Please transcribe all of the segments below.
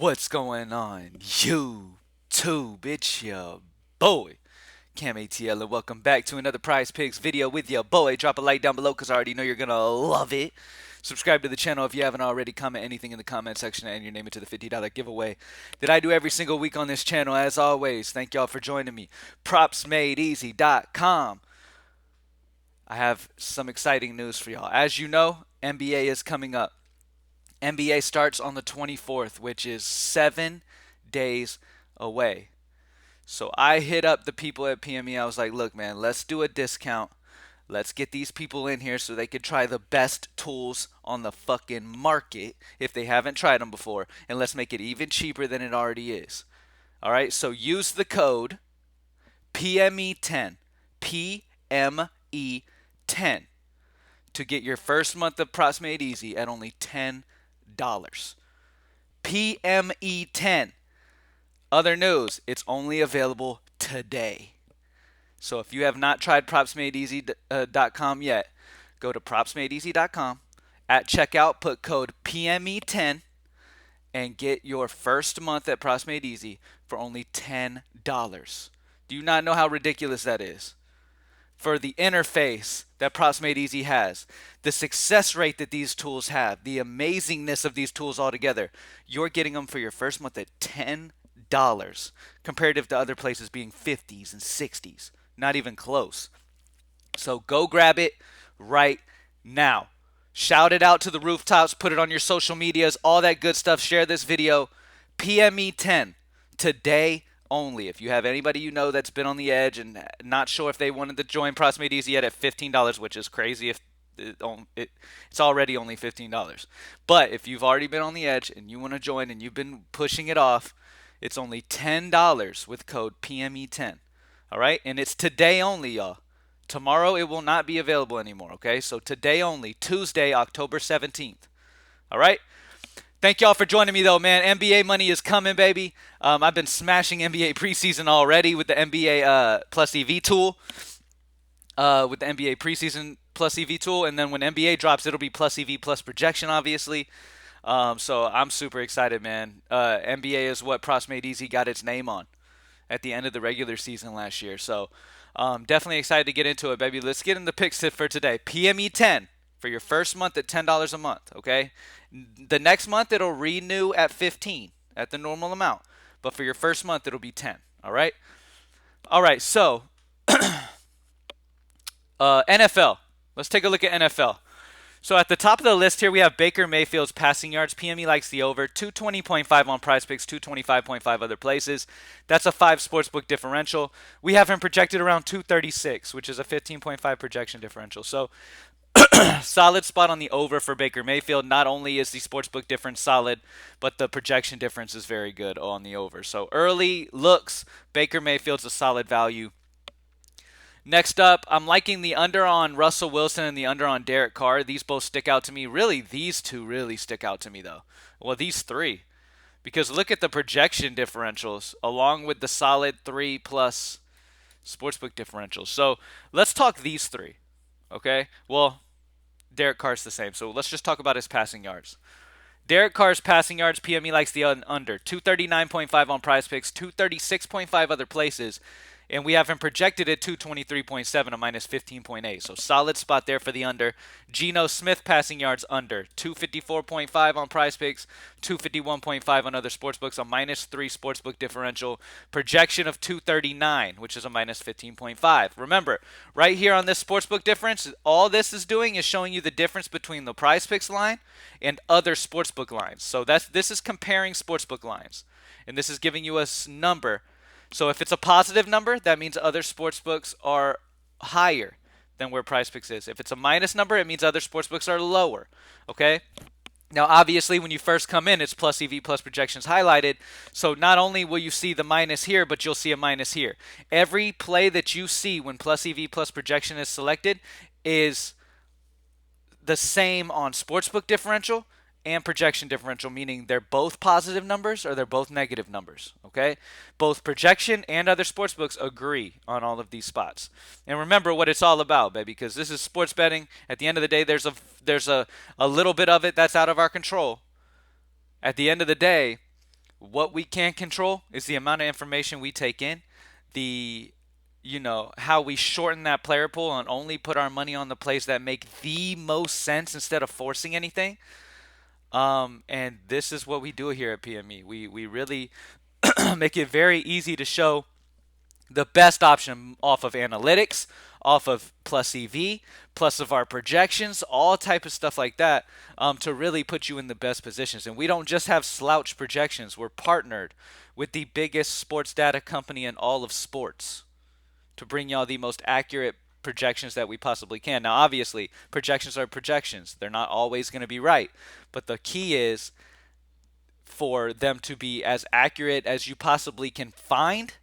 What's going on, YouTube? It's your boy, Cam ATL, and welcome back to another Prizepicks video with your boy. Drop a like down below because I already know you're going to love it. Subscribe to the channel if you haven't already. Comment anything in the comment section and your name into the $50 giveaway that I do every single week on this channel. As always, thank y'all for joining me. PropsMadeEasy.com. I have some exciting news for y'all. As you know, NBA is coming up. NBA starts on the 24th, which is 7 days away. So I hit up the people at PME. I was like, look, man, let's do a discount. Let's get these people in here so they can try the best tools on the fucking market if they haven't tried them before. And let's make it even cheaper than it already is. All right, so use the code PME10. PME10 to get your first month of Props Made Easy at only $10. PME10. Other news, it's only available today. So if you have not tried PropsMadeEasy.com yet, go to PropsMadeEasy.com. At checkout, put code PME10 and get your first month at Props Made Easy for only $10. Do you not know how ridiculous that is? For the interface that Props Made Easy has, the success rate that these tools have, the amazingness of these tools altogether, you're getting them for your first month at $10, comparative to other places being 50s and 60s. Not even close. So go grab it right now. Shout it out to the rooftops, put it on your social medias, all that good stuff. Share this video. PME10 today only. If you have anybody you know that's been on the edge and not sure if they wanted to join Props Made Easy yet at $15, which is crazy if it's already only $15. But if you've already been on the edge and you want to join and you've been pushing it off, it's only $10 with code PME10. All right? And it's today only, y'all. Tomorrow it will not be available anymore, okay? So today only, Tuesday, October 17th. All right? Thank y'all for joining me, though, man. NBA money is coming, baby. I've been smashing NBA preseason already with the NBA Plus EV tool. With the NBA preseason Plus EV tool. And then when NBA drops, it'll be Plus EV Plus projection, obviously. So I'm super excited, man. NBA is what Props Made Easy got its name on at the end of the regular season last year. So definitely excited to get into it, baby. Let's get in the picks for today. PME 10 for your first month at $10 a month, okay? The next month, it'll renew at 15 at the normal amount. But for your first month, it'll be 10, all right? All right, so NFL. Let's take a look at NFL. So at the top of the list here, we have Baker Mayfield's passing yards. PME likes the over. 220.5 on Prizepicks, 225.5 other places. That's a 5 sportsbook differential. We have him projected around 236, which is a 15.5 projection differential. So solid spot on the over for Baker Mayfield. Not only is the sportsbook difference solid, but the projection difference is very good on the over. So early looks, Baker Mayfield's a solid value. Next up, I'm liking the under on Russell Wilson and the under on Derek Carr. These both stick out to me. Really, these two really stick out to me, though. Well, these three. Because look at the projection differentials along with the solid 3+ sportsbook differentials. So let's talk these three. Okay? Well, Derek Carr's the same. So let's just talk about his passing yards. Derek Carr's passing yards, PME likes the under. 239.5 on Prizepicks, 236.5 other places. And we have him projected at 223.7, a minus 15.8. So solid spot there for the under. Geno Smith passing yards under. 254.5 on Prizepicks, 251.5 on other sportsbooks, a minus 3 sportsbook differential. Projection of 239, which is a minus 15.5. Remember, right here on this sportsbook difference, all this is doing is showing you the difference between the Prizepicks line and other sportsbook lines. So this is comparing sportsbook lines. And this is giving you a number. So if it's a positive number, that means other sportsbooks are higher than where Prizepicks is. If it's a minus number, it means other sportsbooks are lower. Okay? Now, obviously, when you first come in, it's plus EV plus projections highlighted. So not only will you see the minus here, but you'll see a minus here. Every play that you see when plus EV plus projection is selected is the same on sportsbook differential and projection differential, meaning they're both positive numbers or they're both negative numbers, okay? Both projection and other sportsbooks agree on all of these spots. And remember what it's all about, baby, because this is sports betting. At the end of the day, there's a little bit of it that's out of our control. At the end of the day, What we can control is the amount of information we take in, the how we shorten that player pool and only put our money on the plays that make the most sense instead of forcing anything. And this is what we do here at PME. We really make it very easy to show the best option off of analytics, off of plus EV, plus of our projections, all type of stuff like that, to really put you in the best positions. And we don't just have slouch projections. We're partnered with the biggest sports data company in all of sports to bring y'all the most accurate projections that we possibly can. Now, obviously, projections are projections. They're not always going to be right. But the key is for them to be as accurate as you possibly can find,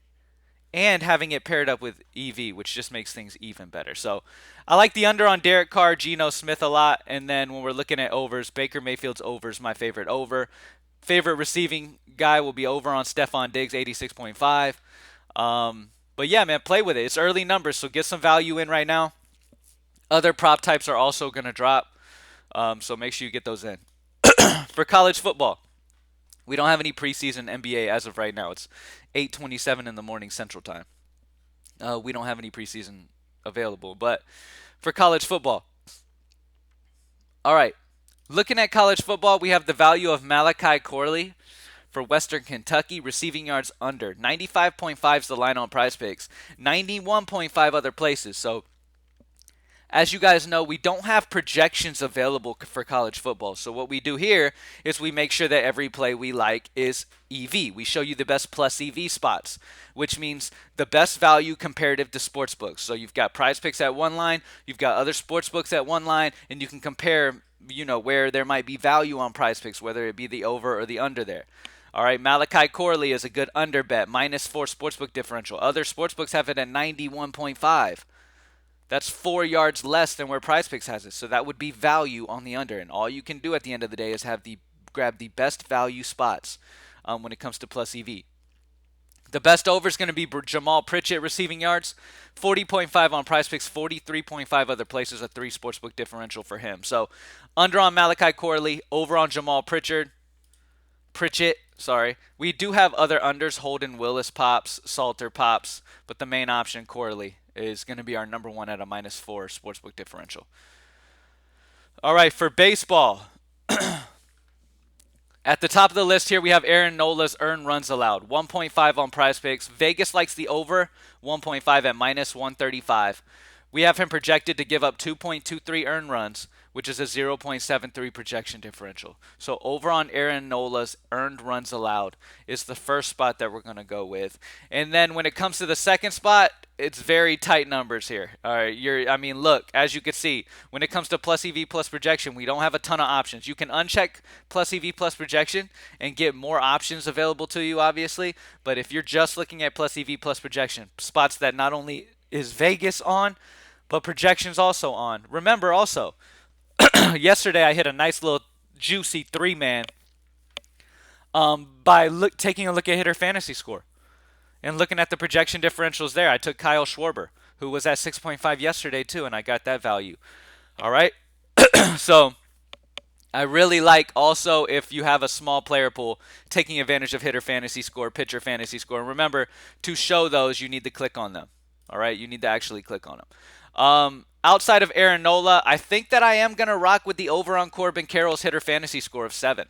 and having it paired up with EV, which just makes things even better. So I like the under on Derek Carr, Geno Smith a lot. And then when we're looking at overs, Baker Mayfield's over is my favorite over. Favorite receiving guy will be over on Stephon Diggs, 86.5. But yeah, man, play with it. It's early numbers, so get some value in right now. Other prop types are also going to drop, so make sure you get those in. For college football, we don't have any preseason NBA as of right now. It's 8:27 in the morning Central Time. We don't have any preseason available. But for college football, all right, looking at college football, we have the value of Malachi Corley for Western Kentucky, receiving yards under. 95.5 is the line on Prizepicks. 91.5 other places. So as you guys know, we don't have projections available for college football. So what we do here is we make sure that every play we like is EV. We show you the best plus EV spots, which means the best value comparative to sports books. So you've got Prizepicks at one line, you've got other sports books at one line, and you can compare, where there might be value on Prizepicks, whether it be the over or the under there. All right, Malachi Corley is a good under bet, -4 sportsbook differential. Other sportsbooks have it at 91.5. That's 4 yards less than where Prizepicks has it. So that would be value on the under. And all you can do at the end of the day is grab the best value spots when it comes to plus EV. The best over is going to be Jamal Pritchett receiving yards. 40.5 on Prizepicks, 43.5 other places, a 3 sportsbook differential for him. So under on Malachi Corley, over on Jamal Pritchett. We do have other unders, Holden Willis pops, Salter pops, but the main option, Corley, is going to be our number one at a -4 sportsbook differential. All right, for baseball, at the top of the list here, we have Aaron Nola's earned runs allowed, 1.5 on Prizepicks. Vegas likes the over, 1.5 at -135. We have him projected to give up 2.23 earned runs, which is a 0.73 projection differential. So over on Aaron Nola's earned runs allowed is the first spot that we're going to go with. And then when it comes to the second spot, it's very tight numbers here. All right, look, as you can see, when it comes to plus EV plus projection, we don't have a ton of options. You can uncheck plus EV plus projection and get more options available to you, obviously. But if you're just looking at plus EV plus projection, spots that not only is Vegas on, but projections also on. Remember also, yesterday I hit a nice little juicy 3-man by taking a look at hitter fantasy score and looking at the projection differentials there. I took Kyle Schwarber, who was at 6.5 yesterday too, and I got that value. All right, so I really like also, if you have a small player pool, taking advantage of hitter fantasy score, pitcher fantasy score. And remember, to show those, you need to click on them. All right, you need to actually click on them. Outside of Aaron Nola, I think that I am going to rock with the over on Corbin Carroll's hitter fantasy score of 7.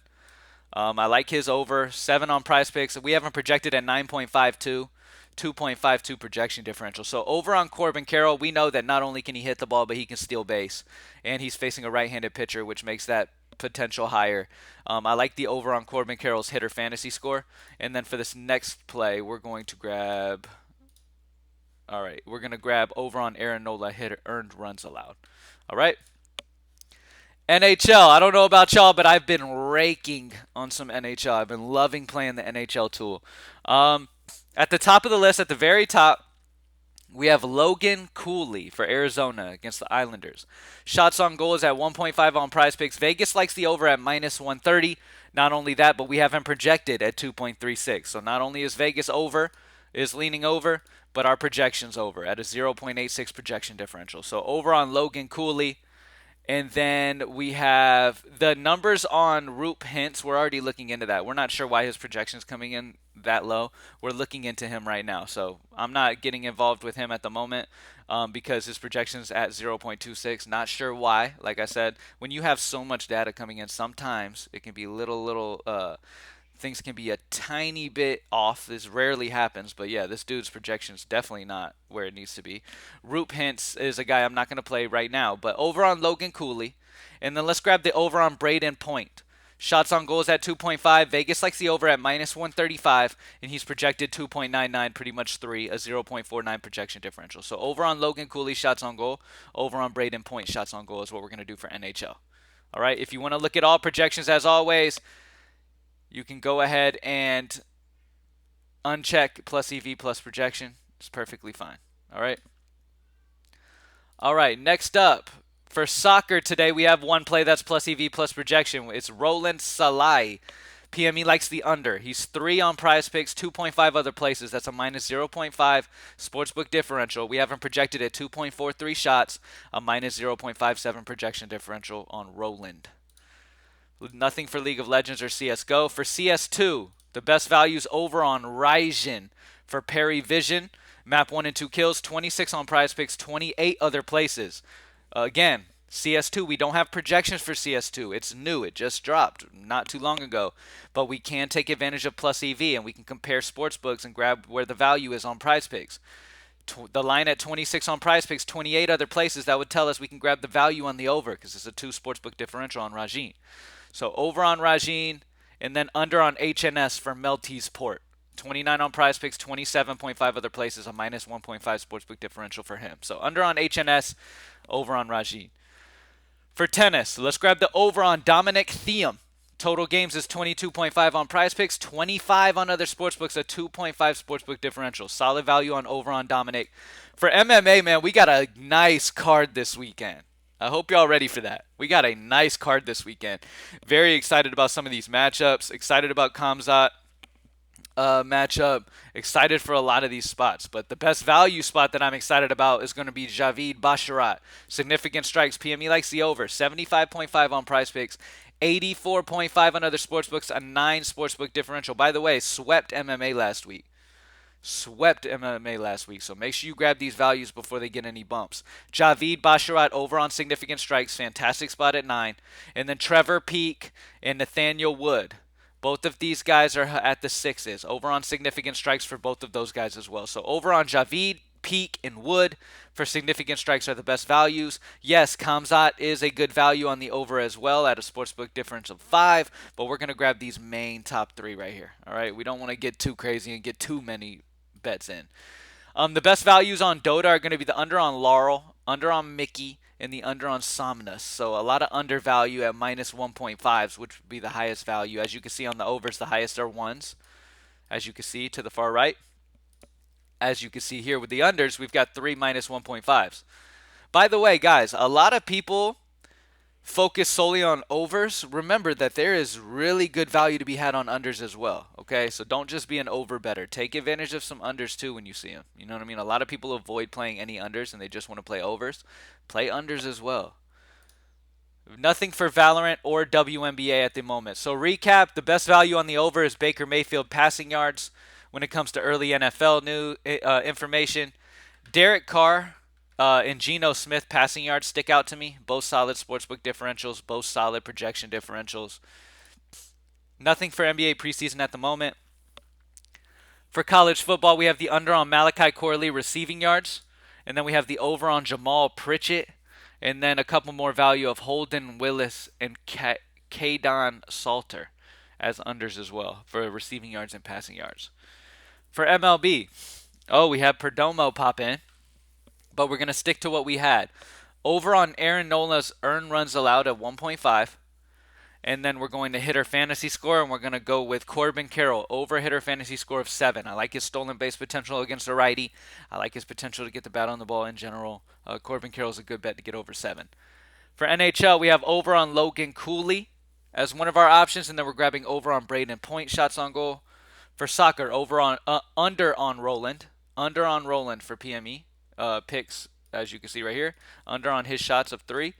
I like his over, 7 on Prizepicks. We have him projected at 9.52, 2.52 projection differential. So over on Corbin Carroll, we know that not only can he hit the ball, but he can steal base. And he's facing a right-handed pitcher, which makes that potential higher. I like the over on Corbin Carroll's hitter fantasy score. And then for this next play, we're going to grab... All right, we're going to grab over on Aaron Nola, hitter earned runs allowed. All right. NHL, I don't know about y'all, but I've been raking on some NHL. I've been loving playing the NHL tool. At the top of the list, at the very top, we have Logan Cooley for Arizona against the Islanders. Shots on goal is at 1.5 on Prizepicks. Vegas likes the over at -130. Not only that, but we have him projected at 2.36. So not only is Vegas leaning over, but our projection's over at a 0.86 projection differential. So over on Logan Cooley. And then we have the numbers on Roop Hintz. We're already looking into that. We're not sure why his projection's coming in that low. We're looking into him right now. So I'm not getting involved with him at the moment because his projection's at 0.26. Not sure why. Like I said, when you have so much data coming in, sometimes it can be little things can be a tiny bit off. This rarely happens, but yeah, this dude's projection is definitely not where it needs to be. Roop Hintz is a guy I'm not going to play right now, but over on Logan Cooley. And then let's grab the over on Braden Point. Shots on goals at 2.5. Vegas likes the over at minus 135, and he's projected 2.99, pretty much 3, a 0.49 projection differential. So over on Logan Cooley, shots on goal. Over on Braden Point, shots on goal is what we're going to do for NHL. All right, if you want to look at all projections, as always, you can go ahead and uncheck plus EV plus projection. It's perfectly fine. All right. All right. Next up for soccer today, we have one play that's plus EV plus projection. It's Roland Salai. PME likes the under. He's 3 on Prizepicks, 2.5 other places. That's a minus 0.5 sportsbook differential. We have him projected at 2.43 shots, a minus 0.57 projection differential on Roland. Nothing for League of Legends or CSGO. For CS2, the best values over on Ryzen. For Perry Vision, map 1 and 2 kills, 26 on Prizepicks, 28 other places. Again, CS2, we don't have projections for CS2. It's new. It just dropped not too long ago. But we can take advantage of plus EV, and we can compare sportsbooks and grab where the value is on Prizepicks. The line at 26 on Prizepicks, 28 other places, that would tell us we can grab the value on the over because it's a 2 sportsbook differential on Rajin. So over on Rajin, and then under on HNS for Melty's Port. 29 on Prizepicks, 27.5 other places, a minus 1.5 sportsbook differential for him. So under on HNS, over on Rajin. For tennis, let's grab the over on Dominic Thiem. Total games is 22.5 on Prizepicks, 25 on other sportsbooks, a 2.5 sportsbook differential. Solid value on over on Dominic. For MMA, man, we got a nice card this weekend. I hope y'all ready for that. We got a nice card this weekend. Very excited about some of these matchups. Excited about Kamzat matchup. Excited for a lot of these spots. But the best value spot that I'm excited about is going to be Javid Basharat. Significant strikes. PME likes the over. 75.5 on Prizepicks. 84.5 on other sportsbooks. A 9 sportsbook differential. By the way, swept MMA last week. So make sure you grab these values before they get any bumps. Javid Basharat over on significant strikes, fantastic spot at 9. And then Trevor Peak and Nathaniel Wood. Both of these guys are at the 6s. Over on significant strikes for both of those guys as well. So over on Javid, Peak, and Wood for significant strikes are the best values. Yes, Kamzat is a good value on the over as well at a sportsbook difference of 5, but we're going to grab these main top 3 right here. All right, we don't want to get too crazy and get too many bets in. The best values on Dota are going to be the under on Laurel, under on Mickey, and the under on Somnus. So a lot of undervalue at minus 1.5s, which would be the highest value. As you can see on the overs, the highest are 1s. As you can see to the far right. As you can see here with the unders, we've got 3 minus 1.5s. By the way, guys, a lot of people focus solely on overs. Remember that there is really good value to be had on unders as well. Okay, so don't just be an over better. Take advantage of some unders too when you see them. You know what I mean? A lot of people avoid playing any unders and they just want to play overs. Play unders as well. Nothing for Valorant or WNBA at the moment. So recap, the best value on the over is Baker Mayfield passing yards when it comes to early NFL new information. Derek Carr and Geno Smith passing yards stick out to me. Both solid sportsbook differentials, both solid projection differentials. Nothing for NBA preseason at the moment. For college football, we have the under on Malachi Corley receiving yards. And then we have the over on Jamal Pritchett. And then a couple more value of Holden Willis and Kadon Salter as unders as well for receiving yards and passing yards. For MLB, we have Perdomo pop in. But we're going to stick to what we had. Over on Aaron Nola's earned runs allowed at 1.5. And then we're going to hit our fantasy score, and we're going to go with Corbin Carroll. Over hitter fantasy score of 7. I like his stolen base potential against a righty. I like his potential to get the bat on the ball in general. Corbin Carroll is a good bet to get over 7. For NHL, we have over on Logan Cooley as one of our options, and then we're grabbing over on Braden Point shots on goal. For soccer, over on under on Roland. Under on Roland for PME. Picks, as you can see right here, under on his shots of 3.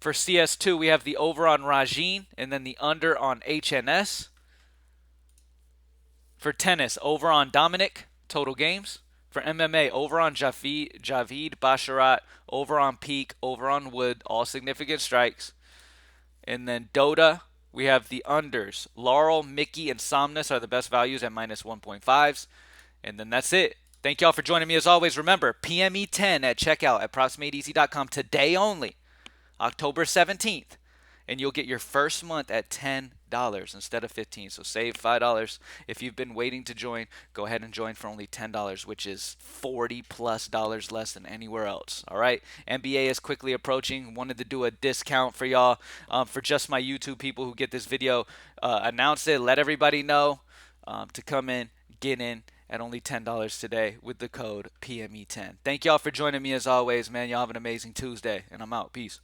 For CS2, we have the over on Rajin and then the under on HNS. For tennis, over on Dominic, total games. For MMA, over on Javid Basharat, over on Peak, over on Wood, all significant strikes. And then Dota, we have the unders. Laurel, Mickey, and Somnus are the best values at minus 1.5s. And then that's it. Thank y'all for joining me as always. Remember, PME10 at checkout at PropsMadeEasy.com today only, October 17th. And you'll get your first month at $10 instead of $15. So save $5. If you've been waiting to join, go ahead and join for only $10, which is $40+ less than anywhere else. All right. NBA is quickly approaching. Wanted to do a discount for y'all, for just my YouTube people who get this video. Announce it. Let everybody know to come in, get in at only $10 today with the code PME10. Thank y'all for joining me as always, man. Y'all have an amazing Tuesday, and I'm out. Peace.